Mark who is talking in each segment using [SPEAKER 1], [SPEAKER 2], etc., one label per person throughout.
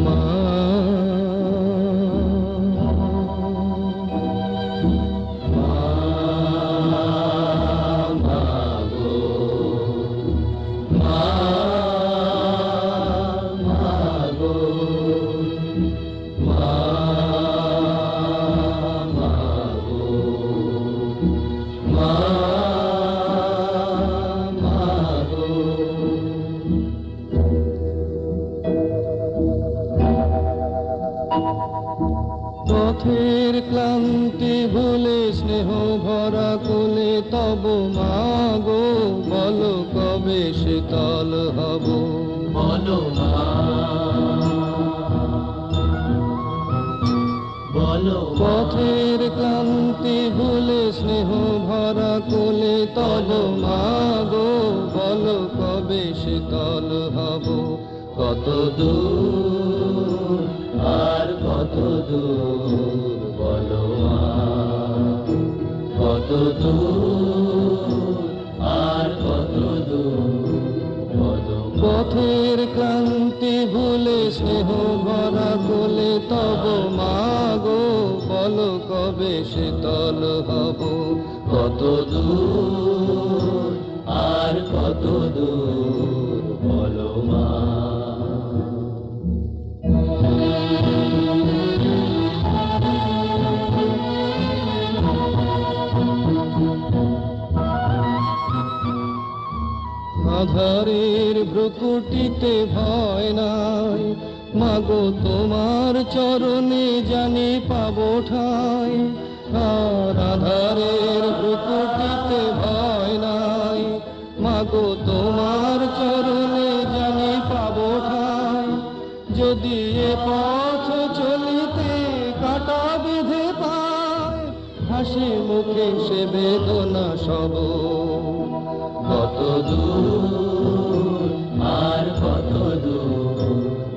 [SPEAKER 1] মা পথের ক্লান্তি ভুলে স্নেহ ভরা কোলে তব মাগো বলো কবে শীতল হব
[SPEAKER 2] বলো মা বলো
[SPEAKER 1] পথের ক্লান্তি ভুলে স্নেহ ভরা কোলে তব মাগো বলো কবে শীতল হব
[SPEAKER 2] কত দূর আর কত দূর বলো মা কত দূর আর কত দূর বলো
[SPEAKER 1] পথের ক্লান্তি ভুলে স্নেহ ভরা কোলে তব মাগো বলো কবে শীতল হব
[SPEAKER 2] কত দূর আর কত দূর বলো মা
[SPEAKER 1] আধারের ভ্রুকুটিতে ভয় নাই মাগো তোমার চরণে জানি পাবো ঠাই আর আধারের ভ্রুকুটিতে ভয় নাই মাগো তোমার চরণে জানি পাবো ঠাই যদি এ পথ চলিতে কাটা বেঁধে পায় হাসি মুখে সে বেদনা সব
[SPEAKER 2] কত দূর আর কত দূর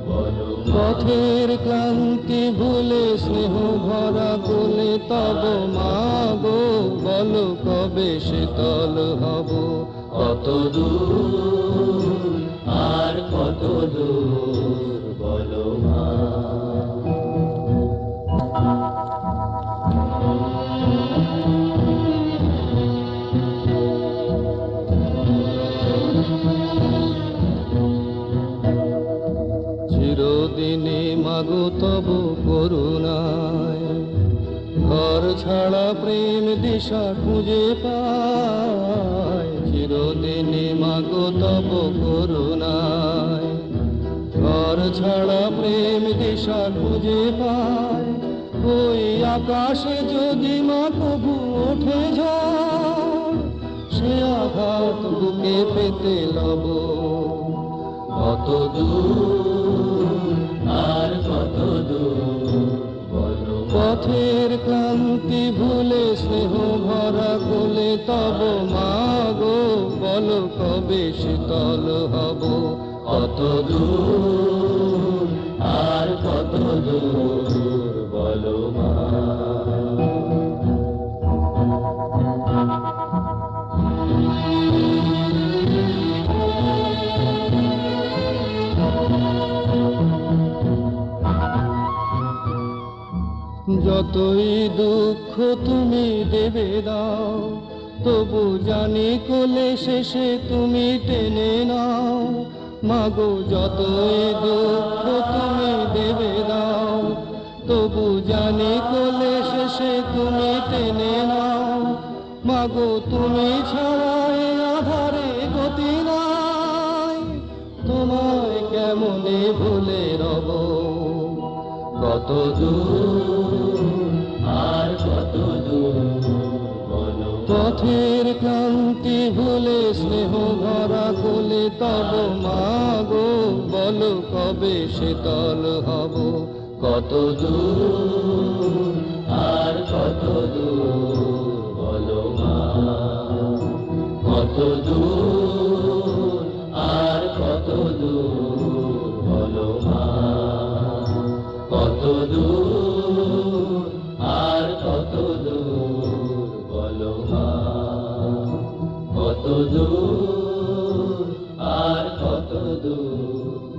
[SPEAKER 2] বলো
[SPEAKER 1] পথের ক্লান্তি ভুলে স্নেহ ভরা কোলে তব মাগো বলো কবে শীতল হব
[SPEAKER 2] কত দূর আর কত দূর বলো মা
[SPEAKER 1] চিরদিনে মাগো তব করুণায় ঘর ছাড়া প্রেম দিশা খুঁজে পায় চিরদিনে মাগো তব করুণায় ঘর ছাড়া প্রেম দিশা খুঁজে পায় ওই আকাশে যদি মা কবু ওঠে ঝড় সে আঘাত বুকে পেতে লব
[SPEAKER 2] কত দূর আর কত দূর বলো
[SPEAKER 1] পথের ক্লান্তি ভুলে স্নেহ ভরা কোলে তব মাগো বলো কবে শীতল হব
[SPEAKER 2] কত দূর আর কত দূর বলো মা
[SPEAKER 1] যতই দুঃখ তুমি দেবে দাও তবু জানি কোলে শেষে তুমি টেনে নাও মাগো যতই দুঃখ তুমি দেবে দাও তবু জানি কোলে শেষে তুমি টেনে নাও মাগো তুমি ছাড়া এ আধারে গতি নাই তোমায় কেমনে ভুলে রব
[SPEAKER 2] কত দূর আর কত দূর বলো
[SPEAKER 1] পথের ক্লান্তি ভুলে স্নেহ ভরা কোলে তব মাগো বলো কবে শীতল হব
[SPEAKER 2] কত দূর আর কত দূর বলো মা কত দূর আর কত দূর বলো মা কত দূর আর কত দূর বলো মা কত দূর আর কত দূর